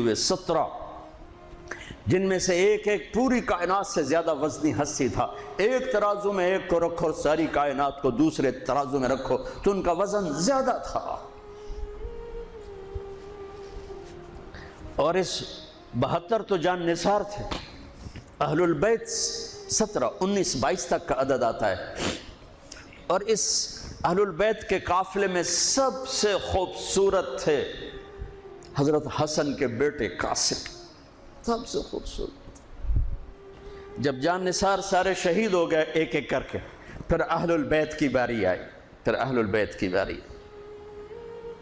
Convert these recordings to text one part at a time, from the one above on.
ہوئے 17، جن میں سے ایک ایک پوری کائنات سے زیادہ وزنی ہستی تھا۔ ایک ترازو میں ایک کو رکھو اور ساری کائنات کو دوسرے ترازو میں رکھو تو ان کا وزن زیادہ تھا۔ اور اس 72 تو جان نثار تھے۔ اہل البیت 17، 19، 22 تک کا عدد آتا ہے۔ اور اس اہل البیت کے قافلے میں سب سے خوبصورت تھے حضرت حسن کے بیٹے قاسم، سب سے خوبصورت۔ جب جان نثار سارے شہید ہو گئے ایک ایک کر کے، پھر اہل البیت کی باری آئی، پھر اہل البیت کی باری۔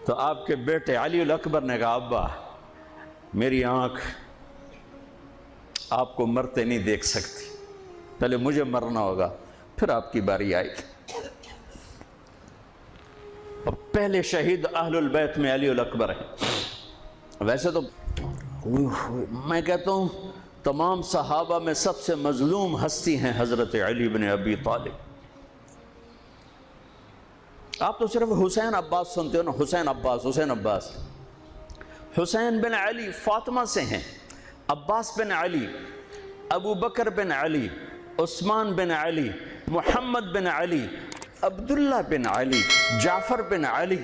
تو آپ کے بیٹے علی الاکبر نے کہا ابا میری آنکھ آپ کو مرتے نہیں دیکھ سکتی، پہلے مجھے مرنا ہوگا پھر آپ کی باری آئے گی۔ اور پہلے شہید اہل البیت میں علی الاکبر ہیں۔ ویسے تو میں کہتا ہوں تمام صحابہ میں سب سے مظلوم ہستی ہیں حضرت علی بن ابی طالب۔ آپ تو صرف حسین عباس سنتے ہو نا، حسین عباس، حسین عباس۔ حسین بن علی فاطمہ سے ہیں، عباس بن علی، ابو بکر بن علی، عثمان بن علی، محمد بن علی، عبداللہ بن علی، جعفر بن علی،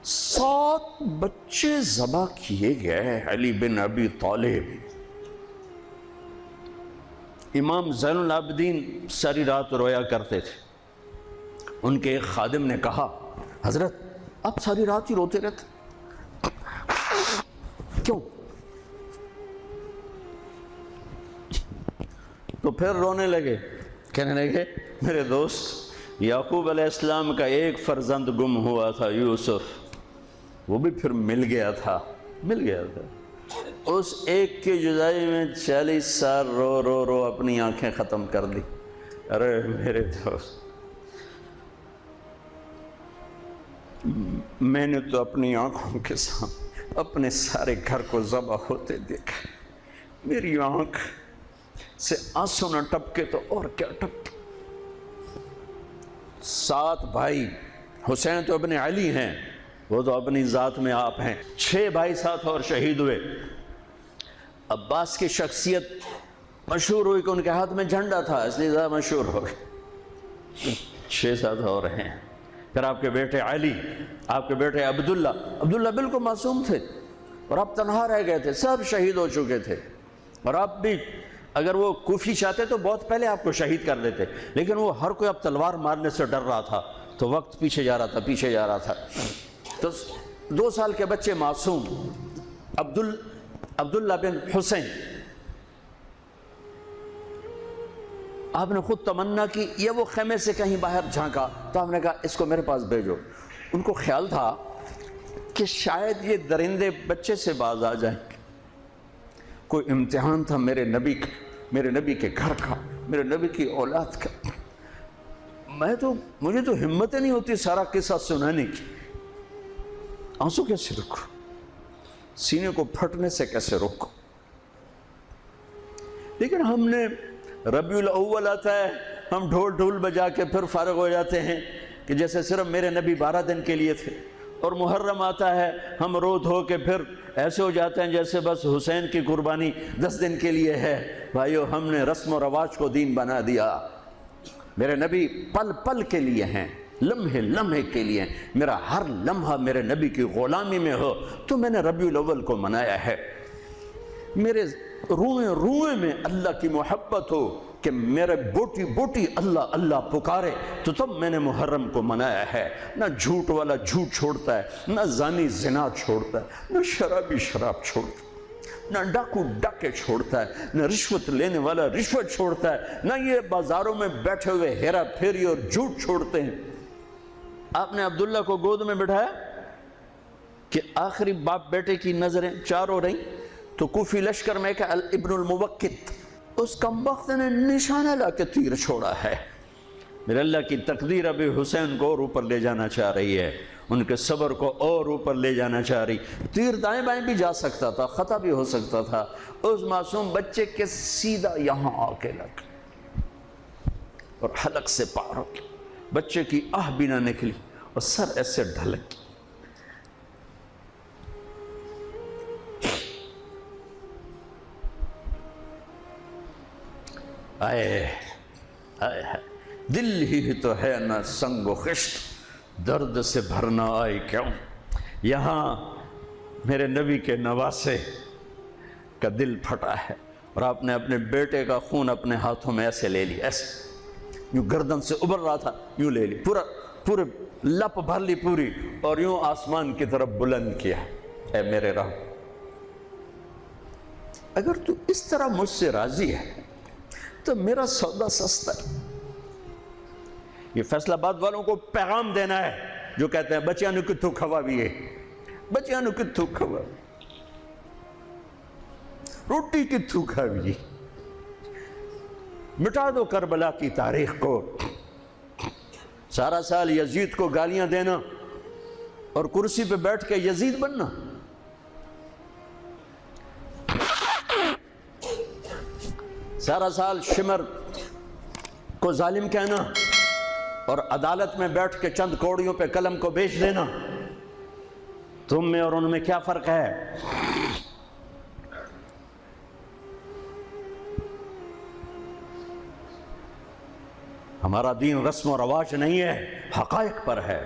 7 بچے ذبح کیے گئے علی بن ابی طالب۔ امام زین العابدین ساری رات رویا کرتے تھے۔ ان کے ایک خادم نے کہا حضرت آپ ساری رات ہی روتے رہتے کیوں؟ تو پھر رونے لگے، کہنے لگے میرے دوست یعقوب علیہ السلام کا ایک فرزند گم ہوا تھا یوسف، وہ بھی پھر مل گیا تھا۔ اس ایک کی جدائی میں 40 سال رو رو رو اپنی آنکھیں ختم کر دی۔ ارے میرے دوست میں نے تو اپنی آنکھوں کے سامنے اپنے سارے گھر کو ذبح ہوتے دیکھا، میری آنکھ سے آنسو نہ ٹپکے تو اور کیا ٹپکے۔ 7 بھائی، حسین تو ابن علی ہیں، وہ تو اپنی ذات میں آپ ہیں، 6 بھائی ساتھ اور شہید ہوئے۔ عباس کی شخصیت مشہور ہوئی کہ ان کے ہاتھ میں جھنڈا تھا، اس لیے زیادہ مشہور ہو گئے۔ 6-7 اور ہیں۔ پھر آپ کے بیٹے علی، آپ کے بیٹے عبداللہ بالکل معصوم تھے اور آپ تنہا رہ گئے تھے، سب شہید ہو چکے تھے۔ اور آپ بھی اگر وہ کوفی چاہتے تو بہت پہلے آپ کو شہید کر دیتے، لیکن وہ ہر کوئی اب تلوار مارنے سے ڈر رہا تھا تو وقت پیچھے جا رہا تھا۔ تو 2 سال کے بچے معصوم عبداللہ بن حسین، آپ نے خود تمنا کی، یہ وہ خیمے سے کہیں باہر جھانکا تو آپ نے کہا اس کو میرے پاس بھیجو۔ ان کو خیال تھا کہ شاید یہ درندے بچے سے باز آ جائیں، کوئی امتحان تھا میرے نبی کا، میرے نبی کے گھر کا، میرے نبی کی اولاد کا۔ مجھے تو ہمت نہیں ہوتی سارا قصہ سنانے کی، آنسو کیسے رکھو، سینے کو پھٹنے سے کیسے روکو۔ لیکن ہم نے ربیع الاول آتا ہے، ہم ڈھول بجا کے پھر فارغ ہو جاتے ہیں کہ جیسے صرف میرے نبی 12 دن کے لیے تھے۔ اور محرم آتا ہے، ہم رو دھو کے پھر ایسے ہو جاتے ہیں جیسے بس حسین کی قربانی 10 دن کے لیے ہے۔ بھائیو ہم نے رسم و رواج کو دین بنا دیا۔ میرے نبی پل پل کے لیے ہیں، لمحے لمحے کے لیے ہیں۔ میرا ہر لمحہ میرے نبی کی غلامی میں ہو تو میں نے ربیع الاول کو منایا ہے۔ میرے روئیں روئیں میں اللہ کی محبت ہو کہ میرے بوٹی بوٹی اللہ اللہ پکارے تو تب میں نے محرم کو منایا ہے۔ نہ جھوٹ والا جھوٹ چھوڑتا ہے، نہ زانی زنا چھوڑتا ہے، نہ شرابی شراب چھوڑتا ہے، نہ ڈاکو ڈاکے چھوڑتا ہے، نہ رشوت لینے والا رشوت چھوڑتا ہے، نہ یہ بازاروں میں بیٹھے ہوئے ہیرا پھیری اور جھوٹ چھوڑتے ہیں۔ آپ نے عبداللہ کو گود میں بٹھایا کہ آخری باپ بیٹے کی نظریں 4 ہو رہی تو کوفی لشکر میں کہ ابن الموقت، اس کمبخت نے نشانہ لا کے تیر چھوڑا ہے۔ میرے اللہ کی تقدیر ابھی حسین کو اور اوپر لے جانا چاہ رہی ہے، ان کے صبر کو اور اوپر لے جانا چاہ رہی۔ تیر دائیں بائیں بھی جا سکتا تھا، خطا بھی ہو سکتا تھا، اس معصوم بچے کے سیدھا یہاں آ کے لگ اور حلق سے پار ہو گیا، بچے کی آہ بھی نہ نکلی اور سر ایسے ڈھلک گیا۔ آئے آئے دل ہی تو ہے نہ سنگ و خشت، درد سے بھرنا آئے کیوں؟ یہاں میرے نبی کے نواسے کا دل پھٹا ہے، اور آپ نے اپنے بیٹے کا خون اپنے ہاتھوں میں ایسے لے لیا، ایسے یوں گردن سے ابھر رہا تھا، یوں لے لی، پورے لپ بھر لی پوری، اور یوں آسمان کی طرف بلند کیا۔ اے میرے رب، اگر تو اس طرح مجھ سے راضی ہے تو میرا سودا سستا ہے۔ یہ فیصل آباد والوں کو پیغام دینا ہے جو کہتے ہیں بچیاں نو کتھوں کھوا بھی ہے، بچیاں نو کتھوں کھوا، روٹی کتھوں کھاوی، مٹا دو کربلا کی تاریخ کو۔ سارا سال یزید کو گالیاں دینا اور کرسی پہ بیٹھ کے یزید بننا، سارا سال شمر کو ظالم کہنا اور عدالت میں بیٹھ کے چند کوڑیوں پہ قلم کو بیچ دینا، تم میں اور ان میں کیا فرق ہے؟ ہمارا دین رسم و رواج نہیں ہے، حقائق پر ہے۔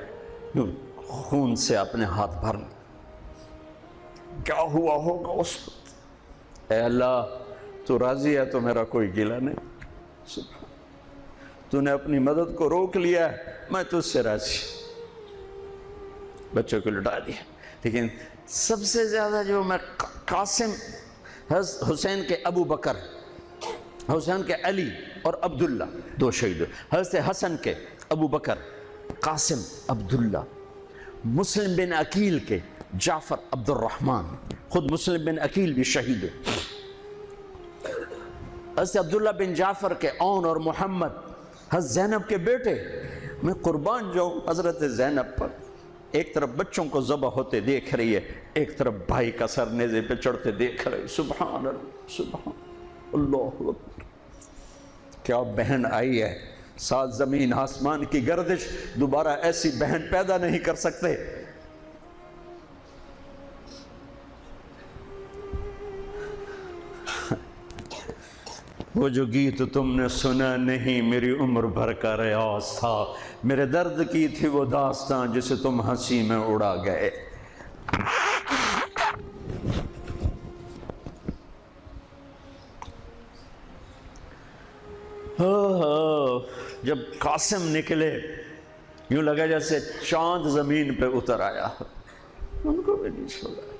خون سے اپنے ہاتھ بھرنا، کیا ہوا ہوگا اس وقت؟ اے اللہ، تو راضی ہے تو میرا کوئی گلہ نہیں، تو نے اپنی مدد کو روک لیا ہے، میں تجھ سے راضی۔ بچوں کو لٹا دیا، لیکن سب سے زیادہ جو میں قاسم، حسین کے ابو بکر، حسین کے علی اور عبداللہ، دو شہید، حضرت حسن کے ابو بکر، قاسم، عبداللہ، مسلم بن عقیل کے جعفر عبد الرحمن، خود مسلم بن عقیل بھی شہید، حضرت عبداللہ بن جعفر کے اون اور محمد، حضرت زینب کے بیٹے۔ میں قربان جاؤں حضرت زینب پر، ایک طرف بچوں کو ذبح ہوتے دیکھ رہی ہے، ایک طرف بھائی کا سر نیزے پہ چڑھتے دیکھ رہی ہے۔ سبحان اللہ، سبحان اللہ اکبر، کیا بہن آئی ہے، ساتھ زمین آسمان کی گردش، دوبارہ ایسی بہن پیدا نہیں کر سکتے۔ وہ جو گیت تم نے سنا نہیں میری عمر بھر کا ریاض تھا، میرے درد کی تھی وہ داستاں جسے تم ہنسی میں اڑا گئے۔ جب قاسم نکلے یوں لگا جیسے چاند زمین پہ اتر آیا، ان کو بھی نہیں چھوڑا۔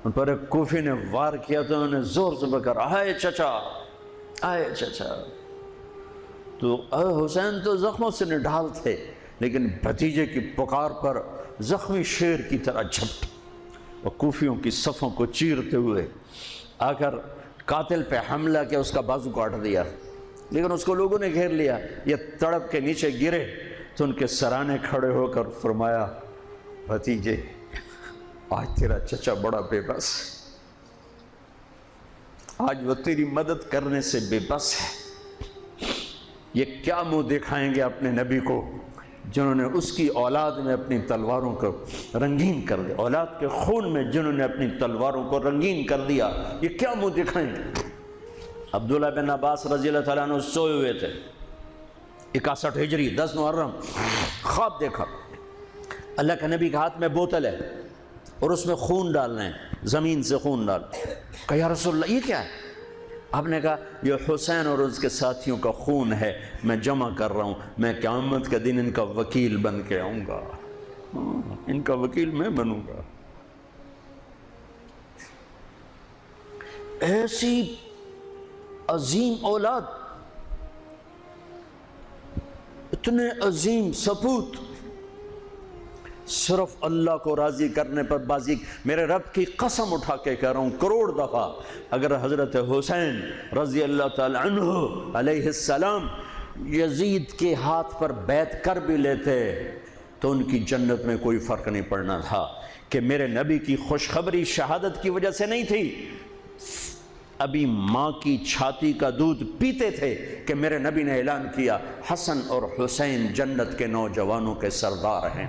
ان پر ایک کوفی نے وار کیا تو انہوں نے زور سے بکر، آئے چچا، آئے چچا۔ تو حسین تو زخموں سے نڈھال تھے، لیکن بھتیجے کی پکار پر زخمی شیر کی طرح جھپٹ اور کوفیوں کی صفوں کو چیرتے ہوئے آ کر قاتل پہ حملہ کیا، اس کا بازو کاٹ دیا، لیکن اس کو لوگوں نے گھیر لیا۔ یہ تڑپ کے نیچے گرے تو ان کے سرانے کھڑے ہو کر فرمایا، بھتیجے آج تیرا چچا بڑا بے بس، آج وہ تیری مدد کرنے سے بے بس ہے۔ یہ کیا منہ دکھائیں گے اپنے نبی کو جنہوں نے اس کی اولاد میں اپنی تلواروں کو رنگین کر دیا، اولاد کے خون میں جنہوں نے اپنی تلواروں کو رنگین کر دیا، یہ کیا منہ دکھائیں گے؟ عبداللہ بن عباس رضی اللہ تعالیٰ عنہ سوئے ہوئے تھے، 61 ہجری 10 محرم، خواب دیکھا، اللہ کے نبی کے ہاتھ میں بوتل ہے اور اس میں خون ڈالنا ہے، زمین سے خون ڈال۔ کہا یا رسول اللہ یہ کیا ہے؟ آپ نے کہا یہ حسین اور اس کے ساتھیوں کا خون ہے، میں جمع کر رہا ہوں، میں قیامت کے دن ان کا وکیل بن کے آؤں گا، ان کا وکیل میں بنوں گا۔ ایسی عظیم اولاد، اتنے عظیم سپوت، صرف اللہ کو راضی کرنے پر بازی۔ میرے رب کی قسم اٹھا کے کہہ رہا ہوں، کروڑ دفعہ اگر حضرت حسین رضی اللہ تعالی عنہ علیہ السلام یزید کے ہاتھ پر بیعت کر بھی لیتے تو ان کی جنت میں کوئی فرق نہیں پڑنا تھا، کہ میرے نبی کی خوشخبری شہادت کی وجہ سے نہیں تھی، ابھی ماں کی چھاتی کا دودھ پیتے تھے کہ میرے نبی نے اعلان کیا حسن اور حسین جنت کے نوجوانوں کے سردار ہیں۔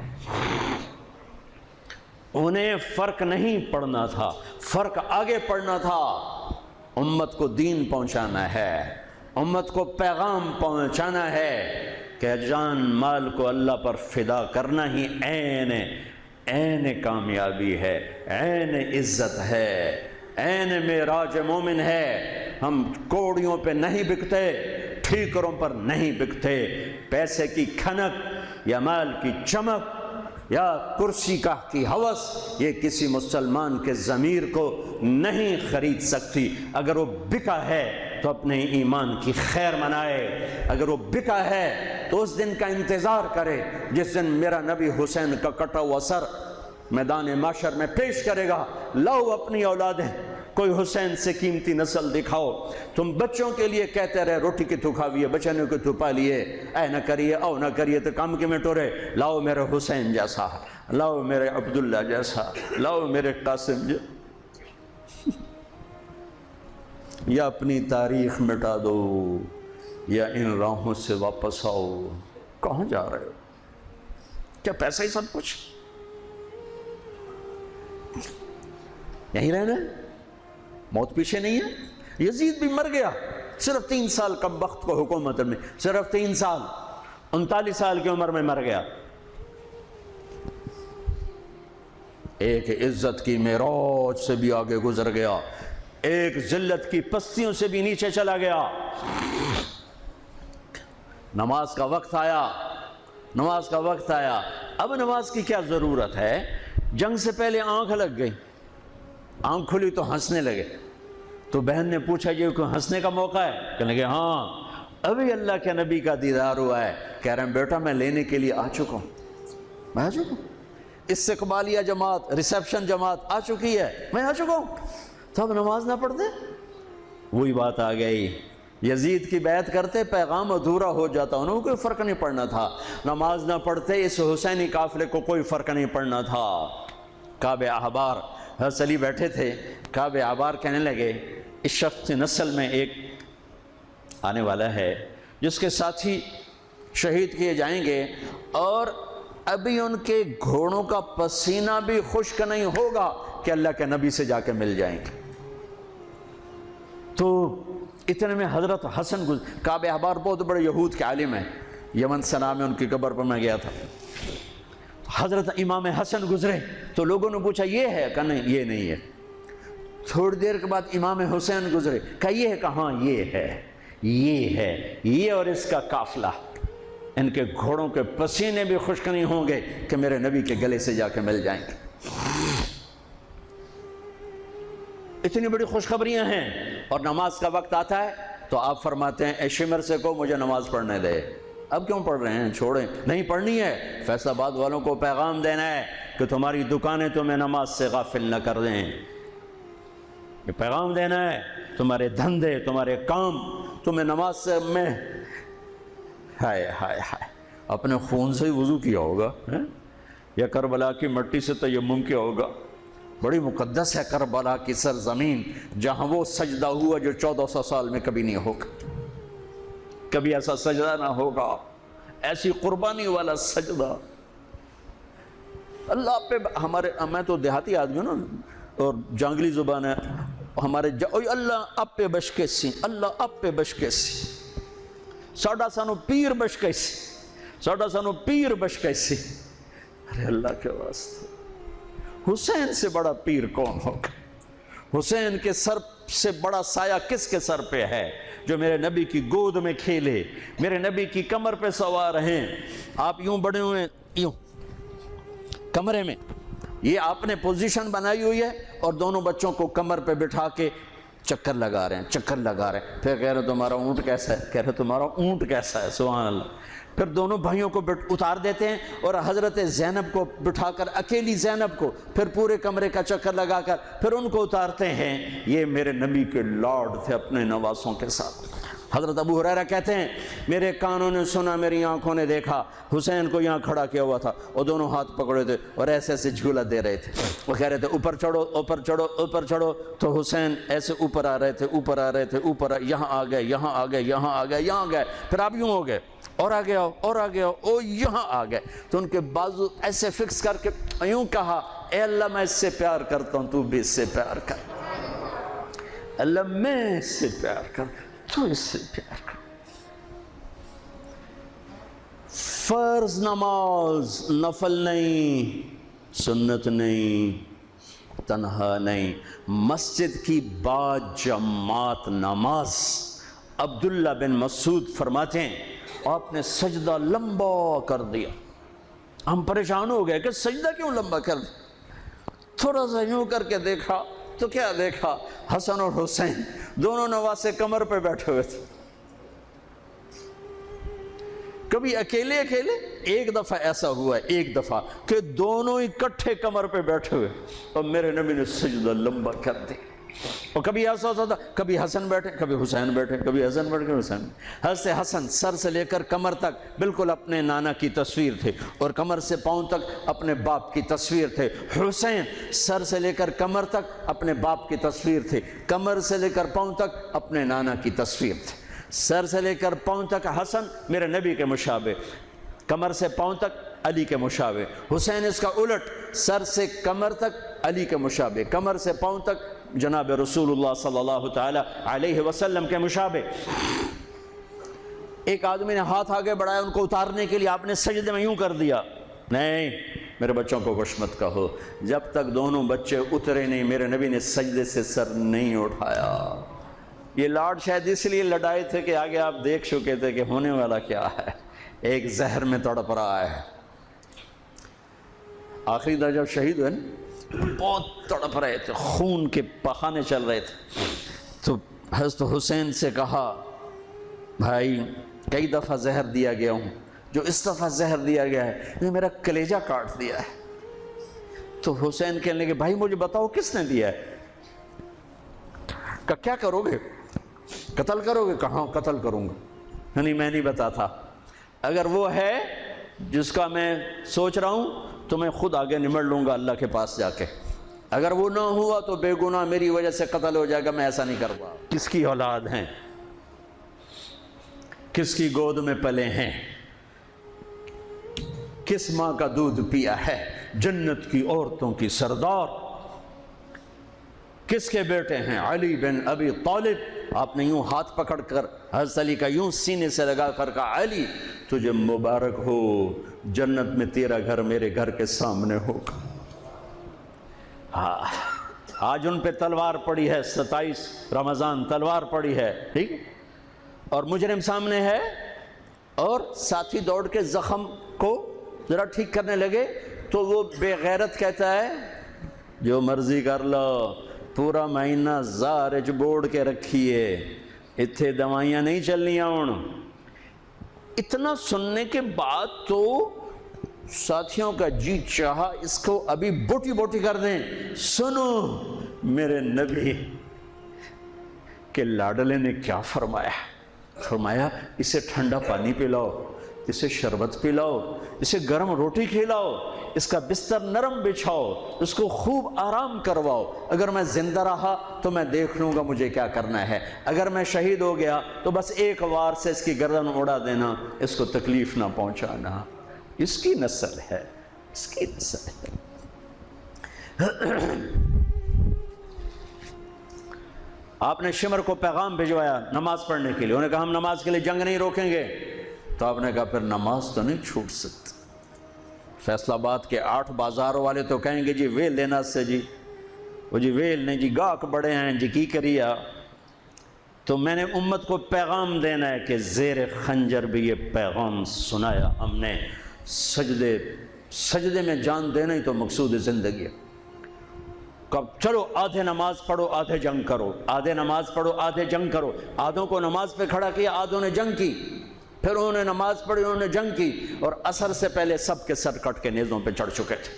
انہیں فرق نہیں پڑنا تھا، فرق آگے پڑنا تھا امت کو دین پہنچانا ہے، امت کو پیغام پہنچانا ہے کہ جان مال کو اللہ پر فدا کرنا ہی عین کامیابی ہے، عین عزت ہے، عین معراج مومن ہے۔ ہم کوڑیوں پہ نہیں بکتے، ٹھیکروں پر نہیں بکتے، پیسے کی کھنک یا مال کی چمک یا کرسی کی ہوس یہ کسی مسلمان کے ضمیر کو نہیں خرید سکتی۔ اگر وہ بکا ہے تو اپنے ایمان کی خیر منائے، اگر وہ بکا ہے تو اس دن کا انتظار کرے جس دن میرا نبی حسین کا کٹا ہوا سر میدان محشر میں پیش کرے گا۔ لاؤ اپنی اولادیں، کوئی حسین سے قیمتی نسل دکھاؤ۔ تم بچوں کے لیے کہتے رہے روٹی کی تو کھاویے، بچنوں کی تو پالیے، اے نہ کریے او نہ کریے تو کام کے میں ٹورے۔ لاؤ میرے حسین جیسا، لاؤ میرے عبداللہ جیسا، لاؤ میرے قاسم جیسا۔ یا اپنی تاریخ مٹا دو یا ان راہوں سے واپس آؤ۔ کہاں جا رہے ہو؟ کیا پیسہ ہی سب کچھ؟ یہیں رہنا ہے؟ موت پیچھے نہیں ہے؟ یزید بھی مر گیا، صرف 3 سال کم وقت کو حکومت میں، صرف 3 سال، 39 سال کی عمر میں مر گیا۔ ایک عزت کی معراج سے بھی آگے گزر گیا، ایک ذلت کی پستیوں سے بھی نیچے چلا گیا۔ نماز کا وقت آیا، نماز کا وقت آیا۔ اب نماز کی کیا ضرورت ہے؟ جنگ سے پہلے آنکھ لگ گئی، آنکھ کھلی تو ہنسنے لگے۔ تو بہن نے پوچھا یہ کوئی ہنسنے کا موقع ہے؟ کہنے لگے ہاں ابھی اللہ کے نبی کا دیدار ہوا ہے۔ کہہ رہے ہیں بیٹا میں لینے کے لیے آ چکا ہوں، میں آ چکا ہوں، استقبالیہ جماعت، ریسیپشن جماعت آ چکی ہے، میں آ چکا ہوں۔ تو اب نماز نہ پڑھتے؟ وہی بات آ گئی، یزید کی بیعت کرتے پیغام ادھورا ہو جاتا، انہوں کو کوئی فرق نہیں پڑنا تھا۔ نماز نہ پڑھتے اس حسینی قافلے کو کوئی فرق نہیں پڑنا تھا۔ کعب احبار حضرت علی بیٹھے تھے، کعب احبار کہنے لگے اس شخص نسل میں ایک آنے والا ہے جس کے ساتھی شہید کیے جائیں گے اور ابھی ان کے گھوڑوں کا پسینہ بھی خشک نہیں ہوگا کہ اللہ کے نبی سے جا کے مل جائیں گے۔ تو اتنے میں حضرت حسن کعب احبار بہت بڑے یہود کے عالم ہیں، یمن سنا میں ان کی قبر پر میں گیا تھا۔ حضرت امام حسن گزرے تو لوگوں نے پوچھا یہ ہے؟ کہا نہیں یہ نہیں ہے۔ تھوڑی دیر کے بعد امام حسین گزرے، کہا یہ ہے؟ کہاں یہ ہے، یہ ہے، یہ اور اس کا قافلہ، ان کے گھوڑوں کے پسینے بھی خشک نہیں ہوں گے کہ میرے نبی کے گلے سے جا کے مل جائیں گے۔ اتنی بڑی خوشخبریاں ہیں، اور نماز کا وقت آتا ہے تو آپ فرماتے ہیں اے شمر سے کو مجھے نماز پڑھنے دے۔ اب کیوں پڑھ رہے ہیں؟ چھوڑیں، نہیں پڑھنی ہے۔ فیصل آباد والوں کو پیغام دینا ہے کہ تمہاری دکانیں تمہیں نماز سے غافل نہ کر دیں، یہ پیغام دینا ہے۔ تمہارے دھندے، تمہارے کام تمہیں نماز سے میں ہائے ہائے ہائے اپنے خون سے ہی وضو کیا ہوگا یا کربلا کی مٹی سے تیمم کیا ہوگا۔ بڑی مقدس ہے کربلا کی سرزمین، جہاں وہ سجدہ ہوا جو 1400 سال میں کبھی نہیں ہوگا، کبھی ایسا سجدہ نہ ہوگا، ایسی قربانی والا سجدہ۔ اللہ پہ ہمارے، میں تو دیہاتی آدمی ہوں نا اور جانگلی زبان ہے ہمارے، اللہ آپ پہ بشکے سی، اللہ آپ پہ بشکے سی، ساڑھا سانو پیر بشکے سی، ساڑھا سانو پیر بشکے سی۔ ارے اللہ کے واسطے، حسین سے بڑا پیر کون ہوگا؟ حسین کے سر سے بڑا سایہ کس کے سر پہ ہے جو میرے نبی کی گود میں کھیلے، میرے نبی کی کمر پہ سوار ہیں۔ آپ یوں بڑے ہوئے یوں کمرے میں، یہ آپ نے پوزیشن بنائی ہوئی ہے اور دونوں بچوں کو کمر پہ بٹھا کے چکر لگا رہے ہیں، چکر لگا رہے ہیں۔ پھر کہہ رہے تمہارا اونٹ کیسا ہے، کہہ رہے تمہارا اونٹ کیسا ہے، سبحان اللہ۔ پھر دونوں بھائیوں کو اتار دیتے ہیں اور حضرت زینب کو بٹھا کر، اکیلی زینب کو، پھر پورے کمرے کا چکر لگا کر پھر ان کو اتارتے ہیں۔ یہ میرے نبی کے لاڈ تھے اپنے نواسوں کے ساتھ۔ حضرت ابو ہریرہ کہتے ہیں میرے کانوں نے سنا، میری آنکھوں نے دیکھا، حسین کو یہاں کھڑا کیا ہوا تھا اور دونوں ہاتھ پکڑے تھے اور ایسے ایسے جھولا دے رہے تھے، وہ کہہ رہے تھے اوپر چڑھو اوپر چڑھو اوپر چڑھو، تو حسین ایسے اوپر آ رہے تھے، اوپر آ رہے تھے، اوپر، یہاں آ گئے، یہاں آ گئے، یہاں آ گئے، یہاں گئے، پھر آپ یوں ہو گئے اور آگے آؤ اور آگے آؤ، او یہاں آ گئے۔ تو ان کے بازو ایسے فکس کر کے یوں کہا اے اللہ میں اس سے پیار کرتا ہوں، تو بھی اس سے پیار کر۔ اللہ میں اس سے پیار کر، تو اس سے پیار کر۔ فرض نماز نفل نہیں، سنت نہیں، تنہا نہیں، مسجد کی با جماعت نماز۔ عبداللہ بن مسعود فرماتے ہیں آپ نے سجدہ لمبا کر دیا، ہم پریشان ہو گئے کہ سجدہ کیوں لمبا کر دیا؟ تھوڑا سا یوں کر کے دیکھا تو کیا دیکھا؟ حسن اور حسین دونوں نواسے کمر پہ بیٹھے ہوئے تھے۔ کبھی اکیلے اکیلے، ایک دفعہ ایسا ہوا ہے، ایک دفعہ کہ دونوں اکٹھے کمر پہ بیٹھے ہوئے اور میرے نبی نے سجدہ لمبا کر دیا۔ اور کبھی ایسا ہوتا تھا، کبھی حسن بیٹھے، کبھی حسین بیٹھے، کبھی حسن بیٹھے، کبھی حسین۔ حضرت حسن سر سے لے کر کمر تک بالکل اپنے نانا کی تصویر تھے، اور کمر سے پاؤں تک اپنے باپ کی تصویر تھے۔ حسین سر سے لے کر کمر تک اپنے باپ کی تصویر تھے، کمر سے لے کر پاؤں تک اپنے نانا کی تصویر تھے۔ سر سے لے کر پاؤں تک حسن میرے نبی کے مشابہ، کمر سے پاؤں تک علی کے مشابہ۔ حسین اس کا الٹ، سر سے کمر تک علی کے مشابہ، کمر سے پاؤں تک جناب رسول اللہ صلی اللہ تعالی علیہ وسلم کے مشابہ۔ ایک آدمی نے ہاتھ آگے بڑھایا ان کو اتارنے کے لیے، آپ نے سجدے میں یوں کر دیا۔ نہیں، میرے بچوں کو کچھ مت کہو، جب تک دونوں بچے اترے نہیں میرے نبی نے سجدے سے سر نہیں اٹھایا۔ یہ لاڈ شاید اس لیے لڑائے تھے کہ آگے آپ دیکھ چکے تھے کہ ہونے والا کیا ہے، ایک زہر میں تڑپ رہا ہے۔ آخری دن جب شہید ہوئے نا، بہت تڑپ رہے تھے، خون کے بہانے چل رہے تھے، تو حضرت حسین سے کہا بھائی کئی دفعہ زہر دیا گیا ہوں، جو اس دفعہ زہر دیا گیا ہے یہ میرا کلیجہ کاٹ دیا ہے۔ تو حسین کہنے لگے بھائی مجھے بتاؤ کس نے دیا ہے؟ کہ کیا کرو گے؟ قتل کرو گے؟ کہاں قتل کروں گا، نہیں میں نہیں بتاتا، اگر وہ ہے جس کا میں سوچ رہا ہوں تو میں خود آگے نمٹ لوں گا اللہ کے پاس جا کے، اگر وہ نہ ہوا تو بے گناہ میری وجہ سے قتل ہو جائے گا، میں ایسا نہیں کرتا۔ کس کی اولاد ہیں، کس کی گود میں پلے ہیں، کس ماں کا دودھ پیا ہے، جنت کی عورتوں کی سردار، کس کے بیٹے ہیں؟ علی بن ابی طالب۔ آپ نے یوں ہاتھ پکڑ کر حضرت علی کا یوں سینے سے لگا کر کہا علی تجھے مبارک ہو، جنت میں تیرا گھر میرے گھر کے سامنے ہوگا۔ آج ان پہ تلوار پڑی ہے، 27 رمضان تلوار پڑی ہے، ٹھیک، اور مجرم سامنے ہے، اور ساتھی دوڑ کے زخم کو ذرا ٹھیک کرنے لگے تو وہ بے غیرت کہتا ہے جو مرضی کر لو، پورا مہینہ زارج بوڑ کے رکھیے، اتھے دوائیاں نہیں چلنیاں ہوں۔ اتنا سننے کے بعد تو ساتھیوں کا جی چاہا اس کو ابھی بوٹی بوٹی کر دیں۔ سنو میرے نبی کے لاڈلے نے کیا فرمایا، فرمایا اسے ٹھنڈا پانی پلاؤ، اسے شربت پلاؤ، اسے گرم روٹی کھلاؤ، اس کا بستر نرم بچھاؤ، اس کو خوب آرام کرواؤ، اگر میں زندہ رہا تو میں دیکھ لوں گا مجھے کیا کرنا ہے، اگر میں شہید ہو گیا تو بس ایک وار سے اس کی گردن اڑا دینا، اس کو تکلیف نہ پہنچانا۔ اس کی نسل ہے، اس کی نسل ہے۔ آپ نے شمر کو پیغام بھجوایا نماز پڑھنے کے لیے، انہوں نے کہا ہم نماز کے لیے جنگ نہیں روکیں گے، تو آپ نے کہا پھر نماز تو نہیں چھوٹ سکتی۔ فیصل آباد کے 8 بازاروں والے تو کہیں گے جی ویل لینا سے جی، وہ جی ویل نہیں جی، گاہک بڑے ہیں جی کی کریا۔ تو میں نے امت کو پیغام دینا ہے کہ زیر خنجر بھی یہ پیغام سنایا ہم نے، سجدے میں جان دینا ہی تو مقصود زندگی ہے۔ کب چلو آدھے نماز پڑھو آدھے جنگ کرو، آدھے نماز پڑھو آدھے جنگ کرو۔ آدھوں کو نماز پہ کھڑا کیا، آدھوں نے جنگ کی، پھر انہوں نے نماز پڑھی انہوں نے جنگ کی، اور عصر سے پہلے سب کے سر کٹ کے نیزوں پہ چڑھ چکے تھے۔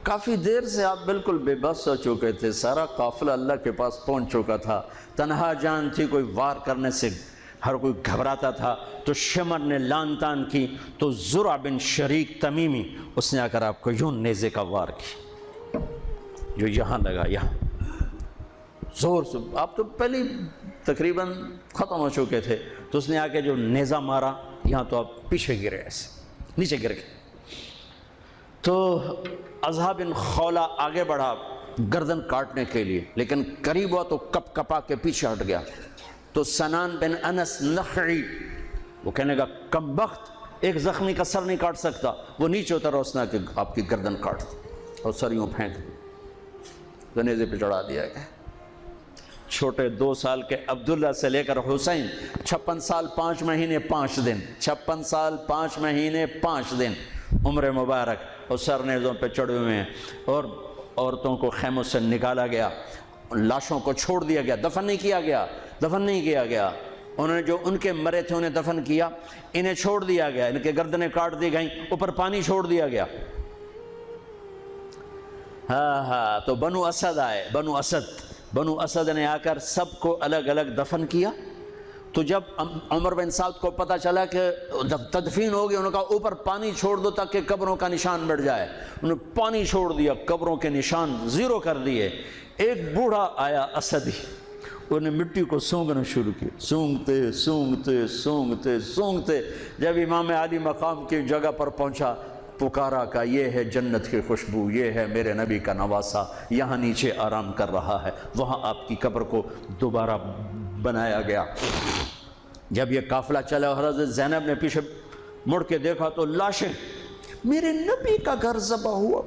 کافی دیر سے آپ بالکل بے بس ہو چکے تھے، سارا قافلہ اللہ کے پاس پہنچ چکا تھا، تنہا جان تھی، کوئی وار کرنے سے ہر کوئی گھبراتا تھا۔ تو شمر نے لان تان کی تو زرع بن شریک تمیمی اس نے آ کر آپ کو یوں نیزے کا وار کی، جو یہاں لگا، یہاں زور سے، آپ تو پہلے تقریباً ختم ہو چکے تھے، تو اس نے آ کے جو نیزہ مارا یہاں تو آپ پیچھے گرے، ایسے نیچے گر گئے۔ تو اضحیٰ بن خولہ آگے بڑھا گردن کاٹنے کے لیے، لیکن قریب ہوا تو کپ کپا کے پیچھے ہٹ گیا۔ تو سنان بن انس نخعی وہ کہنے گا کم بخت، ایک زخمی کا سر نہیں کاٹ سکتا، وہ نیچے اترا، اس نے کہ آپ کی گردن کاٹ دی اور سر یوں پھینک دی، نیزے پہ چڑھا دیا گیا۔ چھوٹے 2 سال کے عبداللہ سے لے کر حسین 56 سال 5 مہینے 5 دن، 56 سال 5 مہینے 5 دن عمر مبارک، اور سر نیزوں پہ چڑھے ہوئے ہیں، اور عورتوں کو خیموں سے نکالا گیا، لاشوں کو چھوڑ دیا گیا، دفن نہیں کیا گیا۔ انہوں نے جو ان کے مرے تھے انہیں دفن کیا، انہیں چھوڑ دیا گیا، ان کے گردنیں کاٹ دی گئیں، اوپر پانی چھوڑ دیا گیا۔ ہاں تو بنو اسد آئے، بنو اسد نے آ کر سب کو الگ الگ دفن کیا۔ تو جب عمر بن سعد کو پتہ چلا کہ تدفین ہو گئی، انہوں نے کہا اوپر پانی چھوڑ دو تاکہ قبروں کا نشان مٹ جائے۔ انہوں نے پانی چھوڑ دیا، قبروں کے نشان زیرو کر دیے۔ ایک بوڑھا آیا اسدی، انہوں نے مٹی کو سونگنا شروع کیا، سونگتے جب امام علی مقام کی جگہ پر پہنچا، پکارا کہ یہ ہے جنت کی خوشبو، یہ ہے میرے نبی کا نواسہ، یہاں نیچے آرام کر رہا ہے۔ وہاں آپ کی قبر کو دوبارہ بنایا گیا۔ جب یہ قافلہ چلا، حضرت زینب نے پیچھے مڑ کے دیکھا تو لاشیں، میرے نبی کا گھر ذبح ہوا،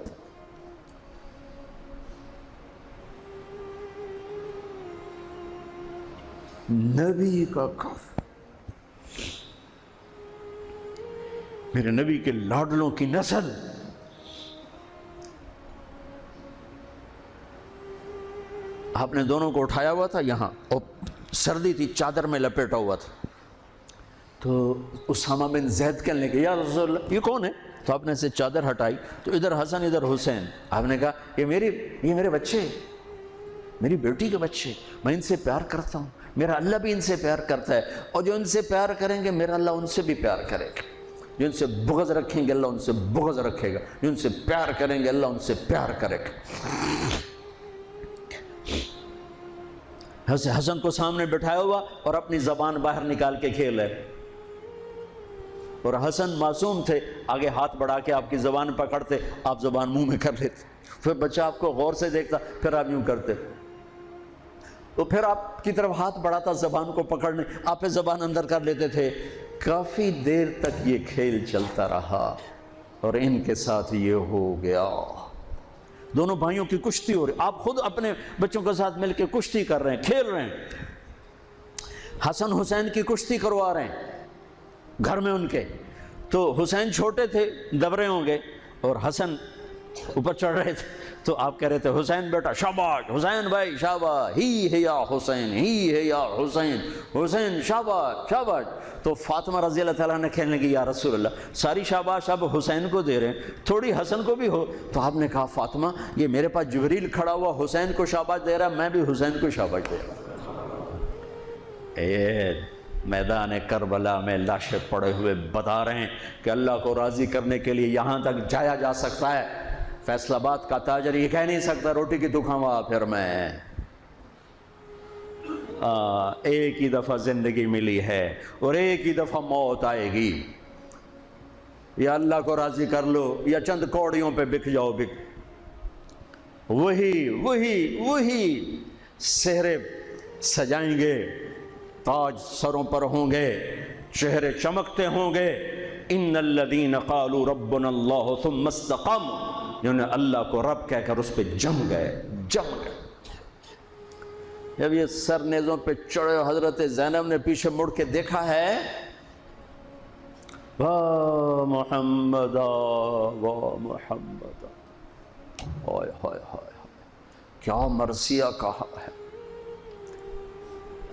نبی کا گھر، میرے نبی کے لاڈلوں کی نسل۔ آپ نے دونوں کو اٹھایا ہوا تھا یہاں، اور سردی تھی، چادر میں لپیٹا ہوا تھا۔ تو اسامہ بن زید کہنے لگے یا رسول اللہ یہ کون ہے؟ تو آپ نے سے چادر ہٹائی تو ادھر حسن ادھر حسین۔ آپ نے کہا یہ میرے بچے، میری بیٹی کے بچے، میں ان سے پیار کرتا ہوں، میرا اللہ بھی ان سے پیار کرتا ہے، اور جو ان سے پیار کریں گے میرا اللہ ان سے بھی پیار کرے گا، جو ان سے بغض رکھیں گے اللہ ان سے بغض رکھے گا، جو ان سے پیار کریں گے اللہ ان سے پیار کرے گا۔ حسن کو سامنے بٹھایا ہوا اور اپنی زبان باہر نکال کے کھیل ہے، اور حسن معصوم تھے، آگے ہاتھ بڑھا کے آپ کی زبان پکڑتے، آپ زبان منہ میں کر لیتے، پھر بچہ آپ کو غور سے دیکھتا، پھر آپ یوں کرتے، تو پھر آپ کی طرف ہاتھ بڑھاتا زبان کو پکڑنے، آپ پہ زبان اندر کر لیتے تھے۔ کافی دیر تک یہ کھیل چلتا رہا، اور ان کے ساتھ یہ ہو گیا۔ دونوں بھائیوں کی کشتی ہو رہی، آپ خود اپنے بچوں کے ساتھ مل کے کشتی کر رہے ہیں، کھیل رہے ہیں۔ حسن حسین کی کشتی کروا رہے ہیں گھر میں ان کے، تو حسین چھوٹے تھے، دبرے ہوں گے، اور حسن اوپر چڑھ رہے تھے، تو آپ کہہ رہے تھے حسین بیٹا شاباش، حسین بھائی شاباش، ہی ہے یا حسین، ہی ہے یا حسین، حسین شاباش شاباش۔ تو فاطمہ رضی اللہ تعالیٰ نے کہنے لگی یا رسول اللہ ساری شاباش اب حسین کو دے رہے ہیں، تھوڑی حسن کو بھی ہو۔ تو آپ نے کہا فاطمہ یہ میرے پاس جبریل کھڑا ہوا حسین کو شاباش دے رہا، میں بھی حسین کو شاباش دے رہا۔ میدان کربلا میں لاشیں پڑے ہوئے بتا رہے ہیں کہ اللہ کو راضی کرنے کے لیے یہاں تک جایا جا سکتا ہے۔ فیصل آباد کا تاجر یہ کہہ نہیں سکتا روٹی کی تو کھاوا پھر میں، ایک ہی دفعہ زندگی ملی ہے اور ایک ہی دفعہ موت آئے گی، یا اللہ کو راضی کر لو یا چند کوڑیوں پہ بک جاؤ، وہی سہرے سجائیں گے، تاج سروں پر ہوں گے، چہرے چمکتے ہوں گے۔ ان الذین قالوا ربنا اللہ ثم استقاموا، جنہوں نے اللہ کو رب کہہ کر اس پہ جم گئے۔ جب یہ سر نیزوں پہ چڑھے، حضرت زینب نے پیچھے مڑ کے دیکھا ہے، واہ محمد واہ محمد، ہائے ہائے ہائے کیا مرثیہ کہا ہے،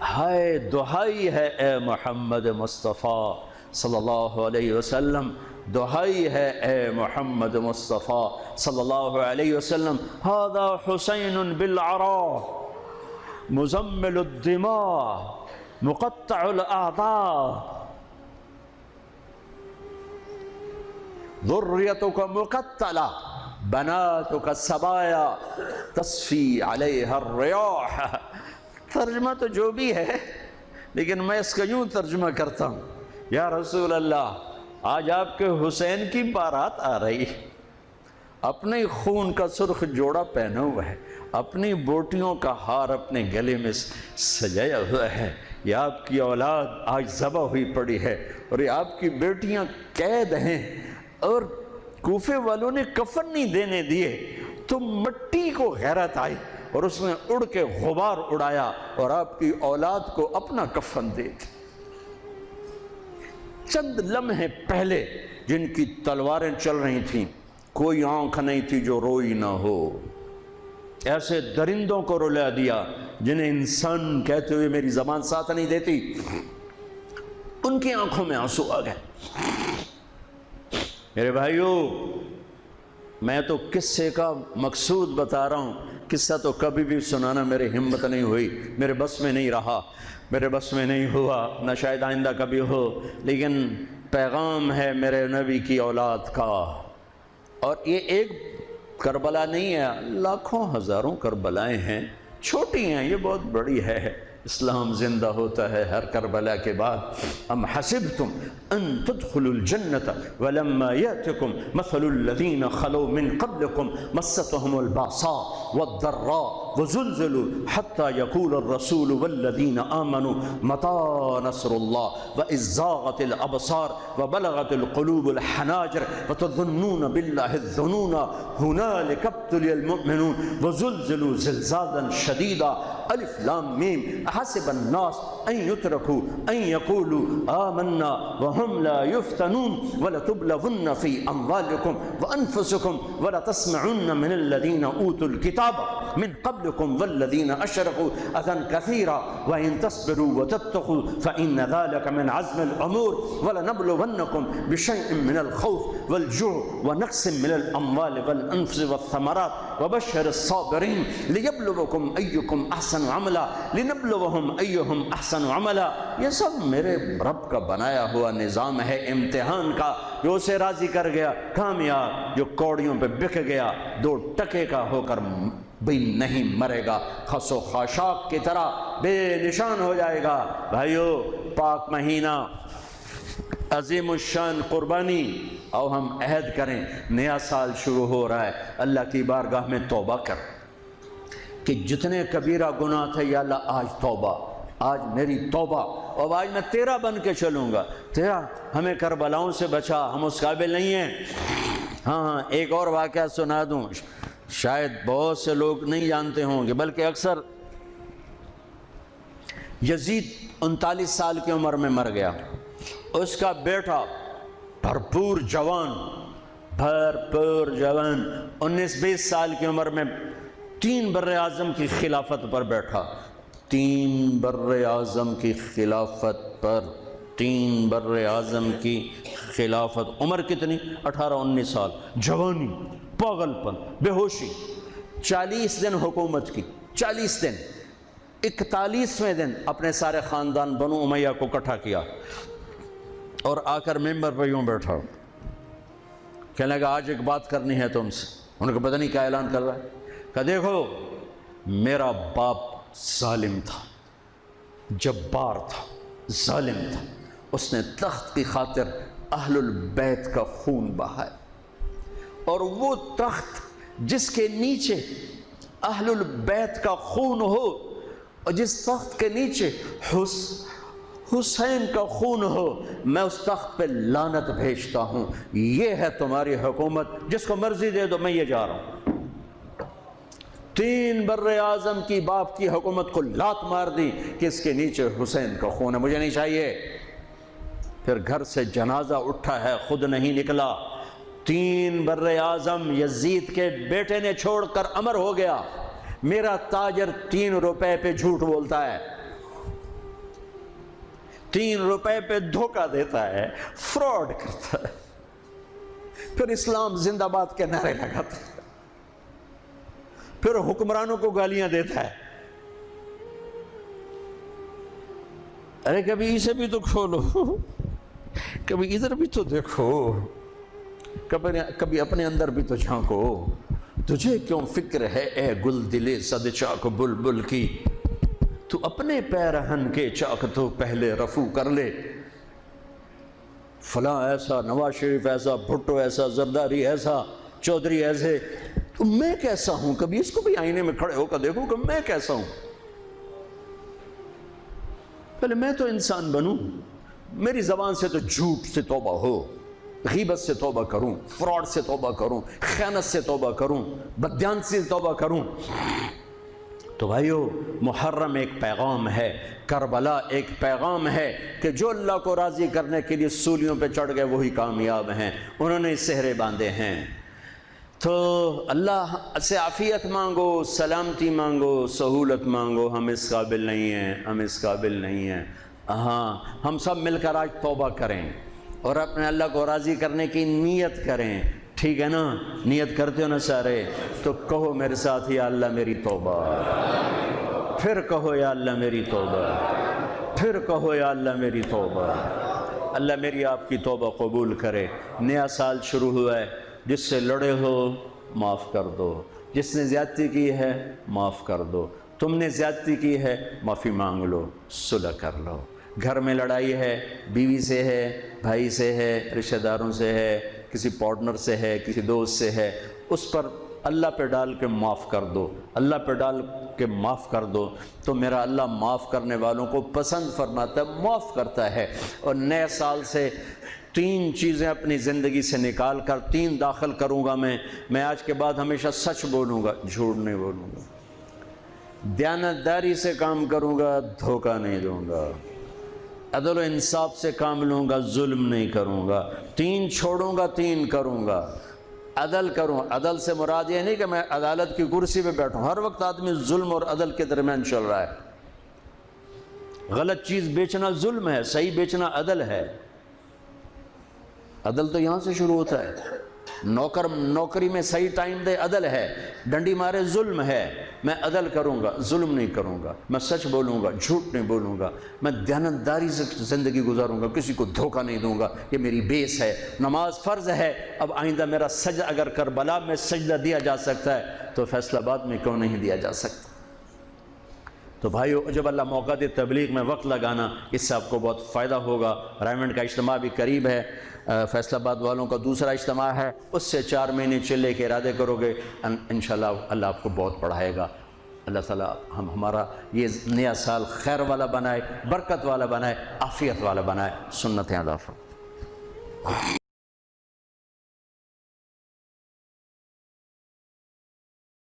ہائے دہائی ہے اے محمد مصطفیٰ صلی اللہ علیہ وسلم، دہائی ہے اے محمد مصطفیٰ صلی اللہ علیہ وسلم۔ ھذا حسین بالعراء مزمل الدماء مقطع الاعضاء ذریتک مقتلہ بناتک سبایا تصفی علیہا الریاح۔ ترجمہ تو جو بھی ہے، لیکن میں اس کا یوں ترجمہ کرتا ہوں، یا رسول اللہ آج آپ کے حسین کی بارات آ رہی، اپنے خون کا سرخ جوڑا پہنا ہوا ہے، اپنی بوٹیوں کا ہار اپنے گلے میں سجایا ہوا ہے، یہ آپ کی اولاد آج ذبح ہوئی پڑی ہے اور یہ آپ کی بیٹیاں قید ہیں، اور کوفے والوں نے کفن نہیں دینے دیے تو مٹی کو غیرت آئی اور اس نے اڑ کے غبار اڑایا اور آپ کی اولاد کو اپنا کفن دے دی۔ چند لمحے پہلے جن کی تلواریں چل رہی تھیں، کوئی آنکھ نہیں تھی جو روئی نہ ہو، ایسے درندوں کو رلا دیا جنہیں انسان کہتے ہوئے میری زبان ساتھ نہیں دیتی، ان کی آنکھوں میں آنسو آ گئے۔ میرے بھائیو، میں تو قصے کا مقصود بتا رہا ہوں، قصہ تو کبھی بھی سنانا میری ہمت نہیں ہوئی، میرے بس میں نہیں رہا، میرے بس میں نہیں ہوا، نہ شاید آئندہ کبھی ہو، لیکن پیغام ہے میرے نبی کی اولاد کا۔ اور یہ ایک کربلا نہیں ہے، لاکھوں ہزاروں کربلائیں ہیں، چھوٹی ہیں، یہ بہت بڑی ہے۔ اسلام زندہ ہوتا ہے ہر کربلا کے بعد۔ ام حسبتم ان تدخلوا الجنة ولما يأتكم مثل الذين خلوا من قبلكم مستهم البأساء والضراء وزلزلوا حتى يقول الرسول والذين آمنوا متى نصر الله وإذ زاغت الأبصار وبلغت القلوب الحناجر وتظنون بالله الظنون هنالك ابتلي المؤمنون وزلزلوا زلزالا شديدا الف لام میم احسب الناس ان يتركوا ان يقولوا آمنا وهم لا يفتنون ولتبلغن في اموالكم وانفسكم ولتسمعن من الذين اوتوا الكتاب من قبلكم والذين اشركوا اذى كثيرا وان تصبروا وتتقوا فان ذلك من عزم الامور ولنبلونكم بشيء من الخوف والجوع ونقص من الاموال والانفس والثمرات وبشر الصابرين ليبلوكم ايكم احسن عملا لنبلوهم ایہم احسن عملا۔ یہ سب میرے رب کا بنایا ہوا نظام ہے امتحان کا، جو اسے راضی کر گیا کامیاب، جو کوڑیوں پہ بک گیا 2 ٹکے کا ہو کر بھی نہیں مرے گا، خس و خاشاک کی طرح بے نشان ہو جائے گا۔ بھائیو، پاک مہینہ، عظیم الشان قربانی، آؤ ہم عہد کریں، نیا سال شروع ہو رہا ہے، اللہ کی بارگاہ میں توبہ کر کہ جتنے کبیرہ گناہ تھے یا اللہ آج توبہ، آج میری توبہ، اور آج میں تیرا بن کے چلوں گا، تیرا ہمیں کربلاؤں سے بچا، ہم اس قابل نہیں ہیں۔ ہاں ایک اور واقعہ سنا دوں، شاید بہت سے لوگ نہیں جانتے ہوں گے، بلکہ اکثر۔ یزید 39 سال کی عمر میں مر گیا، اس کا بیٹا بھرپور جوان 19-20 سال کی عمر میں 3 براعظم کی خلافت پر بیٹھا، 3 براعظم کی خلافت پر، 3 براعظم کی خلافت، عمر کتنی؟ 18-19 سال، جوانی، پاگل پن، بے ہوشی، 40 دن حکومت کی، 40 دن، 41ویں دن اپنے سارے خاندان بنو امیہ کو اکٹھا کیا اور آ کر ممبر پہ یوں بیٹھا، کہنے لگا آج ایک بات کرنی ہے تم سے۔ انہوں نے کہا پتہ نہیں کیا اعلان کر رہا ہے؟ کہ دیکھو، میرا باپ ظالم تھا، جبار تھا، ظالم تھا، اس نے تخت کی خاطر اہل البیت کا خون بہایا، اور وہ تخت جس کے نیچے اہل البیت کا خون ہو اور جس تخت کے نیچے حسین کا خون ہو، میں اس تخت پہ لعنت بھیجتا ہوں۔ یہ ہے تمہاری حکومت، جس کو مرضی دے دو، میں یہ جا رہا ہوں۔ 3 براعظم کی باپ کی حکومت کو لات مار دی کہ اس کے نیچے حسین کا خون ہے، مجھے نہیں چاہیے۔ پھر گھر سے جنازہ اٹھا ہے، خود نہیں نکلا۔ 3 براعظم یزید کے بیٹے نے چھوڑ کر امر ہو گیا، میرا تاجر 3 روپے پہ جھوٹ بولتا ہے، 3 روپے پہ دھوکہ دیتا ہے، فراڈ کرتا ہے، پھر اسلام زندہ باد کے نعرے لگاتا ہے، پھر حکمرانوں کو گالیاں دیتا ہے۔ ارے کبھی اسے بھی تو کھولو، کبھی ادھر بھی تو دیکھو، کبھی اپنے اندر بھی تو جھانکو۔ تجھے کیوں فکر ہے اے گل دلے صد چاک بلبل کی، تو اپنے پیرہن کے چاک تو پہلے رفو کر لے۔ فلاں ایسا، نواز شریف ایسا، بھٹو ایسا، زرداری ایسا، چودھری ایسے، تو میں کیسا ہوں؟ کبھی اس کو بھی آئینے میں کھڑے ہو کر دیکھو کہ میں کیسا ہوں. پہلے میں تو انسان بنوں. میری زبان سے تو جھوٹ سے توبہ ہو، غیبت سے توبہ کروں، فراڈ سے توبہ کروں، خیانت سے توبہ کروں، بددیانتی سے توبہ کروں. تو بھائیو، محرم ایک پیغام ہے، کربلا ایک پیغام ہے کہ جو اللہ کو راضی کرنے کے لیے سولیوں پہ چڑھ گئے وہی کامیاب ہیں. انہوں نے سہرے باندھے ہیں. تو اللہ سے عافیت مانگو، سلامتی مانگو، سہولت مانگو. ہم اس قابل نہیں ہیں، ہم اس قابل نہیں ہیں. ہاں، ہم سب مل کر آج توبہ کریں اور اپنے اللہ کو راضی کرنے کی نیت کریں. ٹھیک ہے نا؟ نیت کرتے ہو نا سارے؟ تو کہو میرے ساتھ، یا اللہ میری توبہ. پھر کہو یا اللہ میری توبہ. پھر کہو یا اللہ میری توبہ. اللہ میری آپ کی توبہ قبول کرے. نیا سال شروع ہوا ہے. جس سے لڑے ہو معاف کر دو، جس نے زیادتی کی ہے معاف کر دو. تم نے زیادتی کی ہے معافی مانگ لو، صلح کر لو. گھر میں لڑائی ہے، بیوی سے ہے، بھائی سے ہے، رشتہ داروں سے ہے، کسی پارٹنر سے ہے، کسی دوست سے ہے، اس پر اللہ پہ ڈال کے معاف کر دو. اللہ پہ ڈال کے معاف کر دو تو میرا اللہ معاف کرنے والوں کو پسند فرماتا ہے، معاف کرتا ہے. اور نئے سال سے 3 چیزیں اپنی زندگی سے نکال کر 3 داخل کروں گا. میں آج کے بعد ہمیشہ سچ بولوں گا، جھوٹ نہیں بولوں گا. دیانتداری سے کام کروں گا، دھوکہ نہیں دوں گا. عدل و انصاف سے کام لوں گا، ظلم نہیں کروں گا. 3 چھوڑوں گا، 3 کروں گا. عدل کروں. عدل سے مراد یہ نہیں کہ میں عدالت کی کرسی پہ بیٹھوں. ہر وقت آدمی ظلم اور عدل کے درمیان چل رہا ہے. غلط چیز بیچنا ظلم ہے، صحیح بیچنا عدل ہے. عدل تو یہاں سے شروع ہوتا ہے. نوکری میں صحیح ٹائم دے، عدل ہے. ڈنڈی مارے، ظلم ہے. میں عدل کروں گا، ظلم نہیں کروں گا. میں سچ بولوں گا، جھوٹ نہیں بولوں گا. میں دیانتداری سے زندگی گزاروں گا، کسی کو دھوکہ نہیں دوں گا. یہ میری بیس ہے. نماز فرض ہے. اب آئندہ میرا سجدہ، اگر کربلا میں سجدہ دیا جا سکتا ہے تو فیصل آباد میں کیوں نہیں دیا جا سکتا؟ تو بھائیو، جب اللہ موقع دے تبلیغ میں وقت لگانا، اس سے آپ کو بہت فائدہ ہوگا. رائمنڈ کا اجتماع بھی قریب ہے. فیصل آباد والوں کا دوسرا اجتماع ہے، اس سے 4 مہینے چلے کے ارادے کرو گے، انشاءاللہ اللہ آپ کو بہت پڑھائے گا. اللہ تعالیٰ ہمارا یہ نیا سال خیر والا بنائے، برکت والا بنائے، عافیت والا بنائے. سنتیں ادا فرمائے.